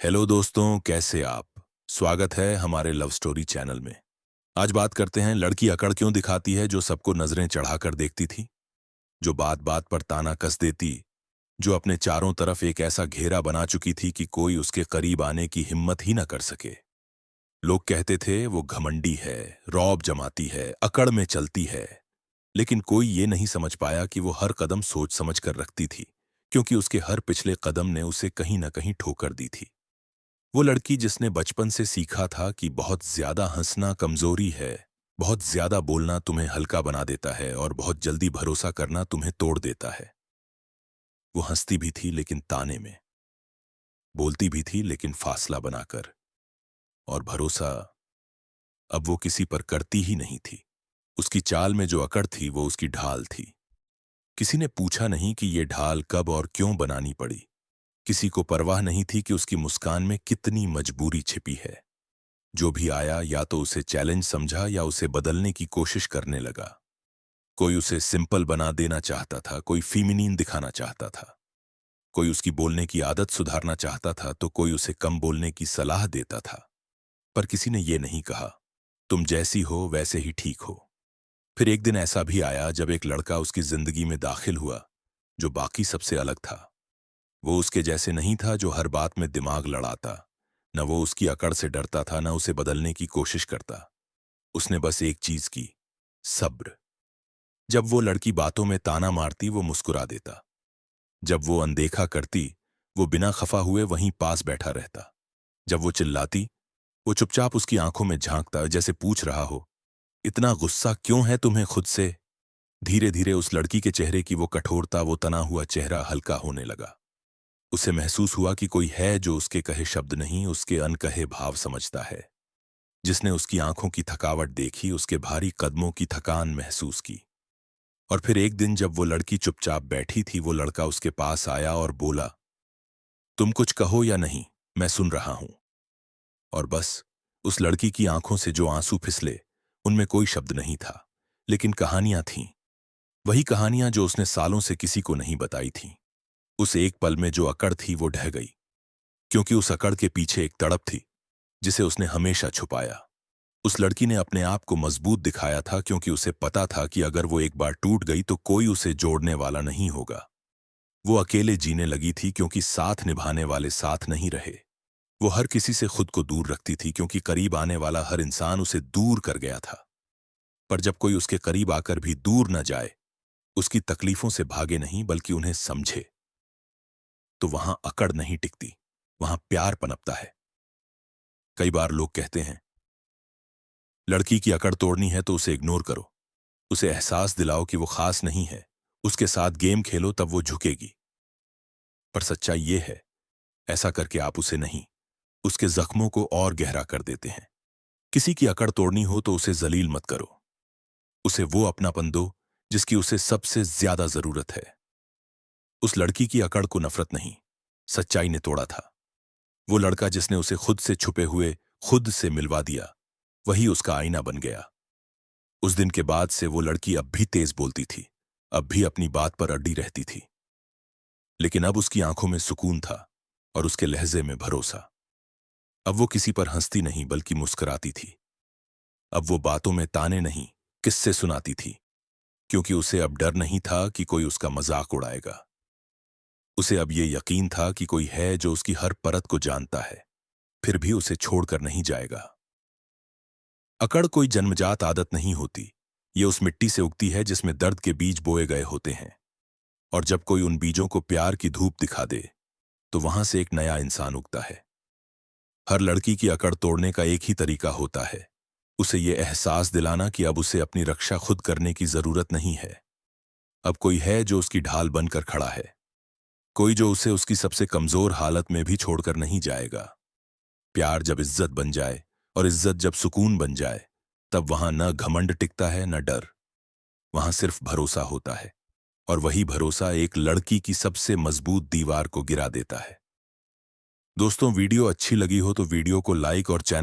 Hello दोस्तों, कैसे आप? स्वागत है हमारे लव स्टोरी चैनल में। आज बात करते हैं लड़की अकड़ क्यों दिखाती है, जो सबको नजरें चढ़ाकर देखती थी, जो बात बात पर ताना कस देती, जो अपने चारों तरफ एक ऐसा घेरा बना चुकी थी कि कोई उसके करीब आने की हिम्मत ही न कर सके। लोग कहते थे वो घमंडी है, रौब जमाती है, अकड़ में चलती है। लेकिन कोई ये नहीं समझ पाया कि वो हर कदम सोच समझ कर रखती थी, क्योंकि उसके हर पिछले कदम ने उसे कहीं न कहीं ठोकर दी थी। वो लड़की जिसने बचपन से सीखा था कि बहुत ज्यादा हंसना कमजोरी है, बहुत ज्यादा बोलना तुम्हें हल्का बना देता है और बहुत जल्दी भरोसा करना तुम्हें तोड़ देता है। वो हंसती भी थी लेकिन ताने में, बोलती भी थी लेकिन फासला बनाकर, और भरोसा अब वो किसी पर करती ही नहीं थी। उसकी चाल में जो अकड़ थी वो उसकी ढाल थी। किसी ने पूछा नहीं कि ये ढाल कब और क्यों बनानी पड़ी। किसी को परवाह नहीं थी कि उसकी मुस्कान में कितनी मजबूरी छिपी है। जो भी आया या तो उसे चैलेंज समझा या उसे बदलने की कोशिश करने लगा। कोई उसे सिंपल बना देना चाहता था, कोई फीमिनीन दिखाना चाहता था, कोई उसकी बोलने की आदत सुधारना चाहता था, तो कोई उसे कम बोलने की सलाह देता था। पर किसी ने यह नहीं कहा तुम जैसी हो वैसे ही ठीक हो। फिर एक दिन ऐसा भी आया जब एक लड़का उसकी जिंदगी में दाखिल हुआ, जो बाकी सबसे अलग था। वो उसके जैसे नहीं था जो हर बात में दिमाग लड़ाता। न वो उसकी अकड़ से डरता था, न उसे बदलने की कोशिश करता। उसने बस एक चीज की, सब्र। जब वो लड़की बातों में ताना मारती वो मुस्कुरा देता। जब वो अनदेखा करती वो बिना खफा हुए वहीं पास बैठा रहता। जब वो चिल्लाती वो चुपचाप उसकी आंखों में झांकता, जैसे पूछ रहा हो, इतना गुस्सा क्यों है तुम्हें खुद से? धीरे धीरे उस लड़की के चेहरे की वो कठोरता, वो तना हुआ चेहरा हल्का होने लगा। उसे महसूस हुआ कि कोई है जो उसके कहे शब्द नहीं, उसके अनकहे भाव समझता है। जिसने उसकी आंखों की थकावट देखी, उसके भारी कदमों की थकान महसूस की। और फिर एक दिन जब वो लड़की चुपचाप बैठी थी, वो लड़का उसके पास आया और बोला, तुम कुछ कहो या नहीं, मैं सुन रहा हूं। और बस उस लड़की की आंखों से जो आंसू फिसले, उनमें कोई शब्द नहीं था, लेकिन कहानियां थीं। वही कहानियां जो उसने सालों से किसी को नहीं बताई थीं। उस एक पल में जो अकड़ थी वो ढह गई, क्योंकि उस अकड़ के पीछे एक तड़प थी जिसे उसने हमेशा छुपाया। उस लड़की ने अपने आप को मजबूत दिखाया था, क्योंकि उसे पता था कि अगर वो एक बार टूट गई तो कोई उसे जोड़ने वाला नहीं होगा। वो अकेले जीने लगी थी क्योंकि साथ निभाने वाले साथ नहीं रहे। वो हर किसी से खुद को दूर रखती थी क्योंकि करीब आने वाला हर इंसान उसे दूर कर गया था। पर जब कोई उसके करीब आकर भी दूर न जाए, उसकी तकलीफों से भागे नहीं बल्कि उन्हें समझे, तो वहां अकड़ नहीं टिकती, वहां प्यार पनपता है। कई बार लोग कहते हैं, लड़की की अकड़ तोड़नी है तो उसे इग्नोर करो, उसे एहसास दिलाओ कि वो खास नहीं है, उसके साथ गेम खेलो तब वो झुकेगी। पर सच्चाई ये है, ऐसा करके आप उसे नहीं, उसके जख्मों को और गहरा कर देते हैं। किसी की अकड़ तोड़नी हो तो उसे जलील मत करो, उसे वो अपनापन दो जिसकी उसे सबसे ज्यादा जरूरत है। उस लड़की की अकड़ को नफरत नहीं, सच्चाई ने तोड़ा था। वो लड़का जिसने उसे खुद से छुपे हुए खुद से मिलवा दिया, वही उसका आईना बन गया। उस दिन के बाद से वो लड़की अब भी तेज बोलती थी, अब भी अपनी बात पर अड़ी रहती थी। लेकिन अब उसकी आंखों में सुकून था और उसके लहजे में भरोसा। अब वो किसी पर हंसती नहीं बल्कि मुस्कुराती थी। अब वो बातों में ताने नहीं, किस्से सुनाती थी, क्योंकि उसे अब डर नहीं था कि कोई उसका मजाक उड़ाएगा। उसे अब ये यकीन था कि कोई है जो उसकी हर परत को जानता है, फिर भी उसे छोड़कर नहीं जाएगा। अकड़ कोई जन्मजात आदत नहीं होती, ये उस मिट्टी से उगती है जिसमें दर्द के बीज बोए गए होते हैं। और जब कोई उन बीजों को प्यार की धूप दिखा दे, तो वहां से एक नया इंसान उगता है। हर लड़की की अकड़ तोड़ने का एक ही तरीका होता है, उसे ये एहसास दिलाना कि अब उसे अपनी रक्षा खुद करने की जरूरत नहीं है। अब कोई है जो उसकी ढाल बनकर खड़ा है, कोई जो उसे उसकी सबसे कमजोर हालत में भी छोड़कर नहीं जाएगा। प्यार जब इज्जत बन जाए और इज्जत जब सुकून बन जाए, तब वहां न घमंड टिकता है न डर, वहां सिर्फ भरोसा होता है। और वही भरोसा एक लड़की की सबसे मजबूत दीवार को गिरा देता है। दोस्तों, वीडियो अच्छी लगी हो तो वीडियो को लाइक और चैनल